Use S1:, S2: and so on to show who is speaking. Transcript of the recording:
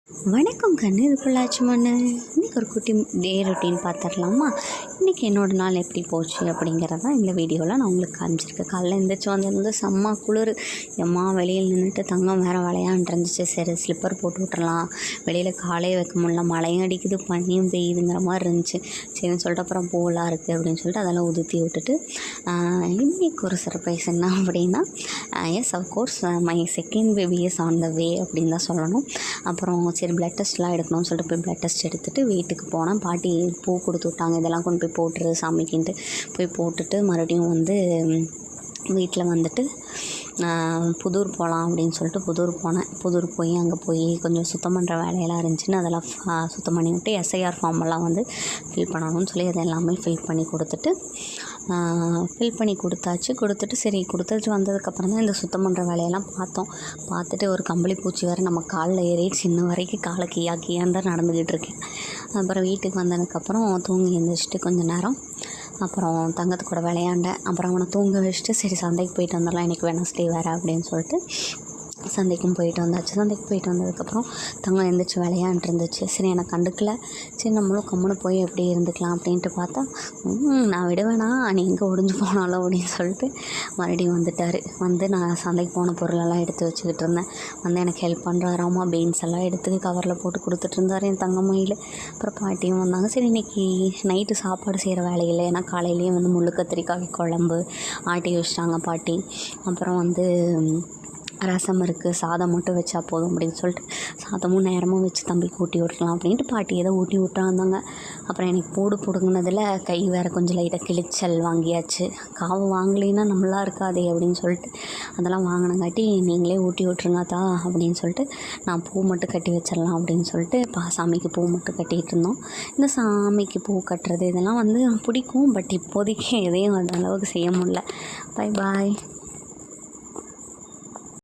S1: வணக்கம் கண்ணு, இது பொள்ளாச்சி மண்ணு. இன்றைக்கி ஒரு குட்டி டே ரொட்டீன் பார்த்துடலாமா? இன்றைக்கி என்னோடய நாள் எப்படி போச்சு அப்படிங்கிறத இந்த வீடியோவில் நான் உங்களுக்கு காமிச்சிருக்கேன். காலைல எழுந்திரிச்சு வந்திருந்து செம்ம குளிர். எம்மா வெளியில் நின்றுட்டு தங்கம் வேறு விளையாண்டுருந்துச்சு. சரி ஸ்லிப்பர் போட்டு விட்டுறலாம், வெளியில் காலையே வைக்க முடியல, மழையும் அடிக்குது பனியும் பெய்யுதுங்கிற மாதிரி இருந்துச்சு. சரின்னு சொல்லிட்டு அப்புறம் பூவெல்லாம் இருக்குது அப்படின்னு சொல்லிட்டு அதெல்லாம் உதுத்தி விட்டுட்டு இன்றைக்கி ஒரு சர்ப்ரைஸ் என்ன அப்படின்னா, yes of course my second baby is on the way அப்படின்னு தான் சொல்லணும். அப்புறம் சரி பிளட் டெஸ்ட்லாம் எடுக்கணும்னு சொல்லிட்டு போய் பிளட் டெஸ்ட் எடுத்துகிட்டு வீட்டுக்கு போனேன். பாட்டி பூ கொடுத்து விட்டாங்க, இதெல்லாம் கொண்டு போய் போட்டுரு சாமிக்கின்ட்டு போய் போட்டுட்டு மறுபடியும் வந்து வீட்டில் வந்துட்டு புதூர் போகலாம் அப்படின்னு சொல்லிட்டு புதூர் போனேன். புதூர் போய் அங்கே போய் கொஞ்சம் சுத்தம் பண்ணுற வேலையெல்லாம் இருந்துச்சுன்னு அதெல்லாம் சுத்தம் பண்ணி விட்டு எஸ்ஐஆர் ஃபார்மெல்லாம் வந்து ஃபில் பண்ணணும்னு சொல்லி அதை எல்லாமே ஃபில் பண்ணி கொடுத்துட்டு சரி கொடுத்துட்டு வந்ததுக்கப்புறம் தான் இந்த சுத்தம் பண்ணுற வேலையெல்லாம் பார்த்துட்டு ஒரு கம்பளி பூச்சி வேறு நம்ம காலில் ஏறிடுச்சு. இன்னும் வரைக்கும் காலை கியான்னு தான் நடந்துக்கிட்டு இருக்கேன். அப்புறம் வீட்டுக்கு வந்ததுக்கப்புறம் தூங்கி எழுந்திரிச்சிட்டு கொஞ்சம் நேரம் அப்புறம் தங்கத்து கூட விளையாண்டேன். அப்புறம் அவனை தூங்க வச்சுட்டு சரி சந்தைக்கு போயிட்டு வந்துடலாம், இன்றைக்கி வெனஸ்டே வேறு அப்படின்னு சொல்லிட்டு சந்தைக்கும் போயிட்டு வந்தாச்சு. சந்தைக்கு போயிட்டு வந்ததுக்கப்புறம் தங்கம் எழுந்திரிச்சி விளையாண்டுருந்துச்சு. சரி எனக்கு கண்டுக்கல, சரி நம்மளும் கம்முன்னு போய் எப்படி இருந்துக்கலாம் அப்படின்ட்டு பார்த்தா நான் விடுவேனா நீ எங்கே ஒடிஞ்சு போனாலும் அப்படின்னு சொல்லிட்டு மறுபடியும் வந்துட்டார். வந்து நான் சந்தைக்கு போன பொருளெல்லாம் எடுத்து வச்சுக்கிட்டு இருந்தேன். வந்து எனக்கு ஹெல்ப் பண்ணுறாராமா, பீன்ஸ் எல்லாம் எடுத்து கவரில் போட்டு கொடுத்துட்டு இருந்தார் என் தங்கமயில். அப்புறம் பாட்டியும் வந்தாங்க. சரி இன்றைக்கி நைட்டு சாப்பாடு செய்கிற வேலையில், ஏன்னா காலையிலேயே வந்து முள்ளு கத்திரிக்காய் குழம்பு ஆட்டி வச்சிட்டாங்க பாட்டி. அப்புறம் வந்து ரசம் இருக்குது, சாதம் மட்டும் வச்சா போதும் அப்படின்னு சொல்லிட்டு சாதமும் நேரமும் வச்சு தம்பிக்கு ஊட்டி விட்டுலாம் அப்படின்ட்டு பாட்டி ஏதோ ஊட்டி விட்டாந்தாங்க. அப்புறம் எனக்கு போடுங்கினதில் கை வேறு கொஞ்சம் லைட்டாக கிழிச்சல் வாங்கியாச்சு. காவை வாங்கலைன்னா நம்மளா இருக்காதே அப்படின்னு சொல்லிட்டு அதெல்லாம் வாங்கினங்காட்டி நீங்களே ஊட்டி விட்ருங்காத்தா அப்படின்னு சொல்லிட்டு நான் பூ மட்டும் கட்டி வச்சிடலாம் அப்படின்னு சொல்லிட்டு சாமிக்கு பூ மட்டும் கட்டிகிட்டு இருந்தோம். இந்த சாமிக்கு பூ கட்டுறது இதெல்லாம் வந்து பிடிக்கும், பட் இப்போதைக்கு எதையும் அந்த அளவுக்கு செய்ய முடியல. Bye bye.